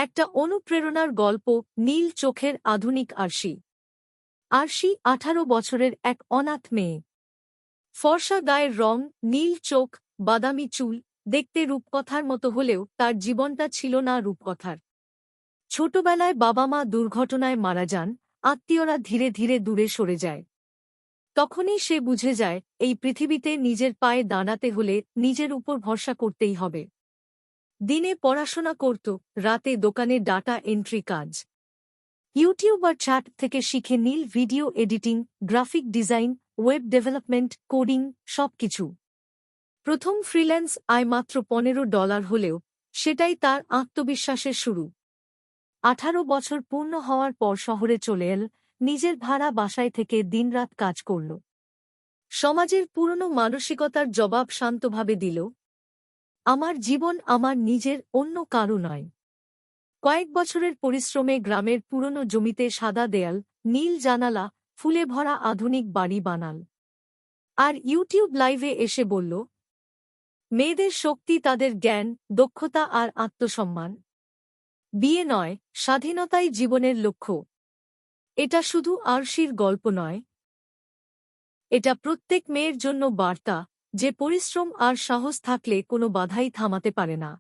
একটা অনুপ্রেরণার গল্প। নীল চোখের আধুনিক আরশি। আরশি 18 বছরের এক অনাথ মেয়ে। ফর্সা গায়ের রং, নীল চোখ, বাদামি চুল, দেখতে রূপকথার মতো হলেও তার জীবনটা ছিল না রূপকথার। ছোটবেলায় বাবা মা দুর্ঘটনায় মারা যান, আত্মীয়রা ধীরে ধীরে দূরে সরে যায়। তখনই সে বুঝে যায় এই পৃথিবীতে নিজের পায়ে দাঁড়াতে হলে নিজের উপর ভরসা করতেই হবে। দিনে পড়াশোনা করত, রাতে দোকানে ডাটা এন্ট্রি কাজ। ইউটিউব আর চ্যাট থেকে শিখে নীল video editing, graphic design, web development, coding সবকিছু। প্রথম ফ্রিল্যান্স আয় মাত্র $15 হলেও সেটাই তার আত্মবিশ্বাসের শুরু। 18 বছর পূর্ণ হওয়ার পর শহরে চলে এল, নিজের ভাড়া বাসায় থেকে দিনরাত কাজ করল। সমাজের পুরনো মানসিকতার জবাব শান্তভাবে দিল, আমার জীবন আমার নিজের, অন্য কারো নয়। কয়েক বছরের পরিশ্রমে গ্রামের পুরনো জমিতে সাদা দেয়াল, নীল জানালা, ফুলে ভরা আধুনিক বাড়ি বানাল। আর ইউটিউব লাইভে এসে বলল, মেয়েদের শক্তি তাদের জ্ঞান, দক্ষতা আর আত্মসম্মান। বিয়ে নয়, স্বাধীনতাই জীবনের লক্ষ্য। এটা শুধু আরশির গল্প নয়, এটা প্রত্যেক মেয়ের জন্য বার্তা যে পরিশ্রম আর সাহস থাকলে কোনো বাধাই থামাতে পারে না।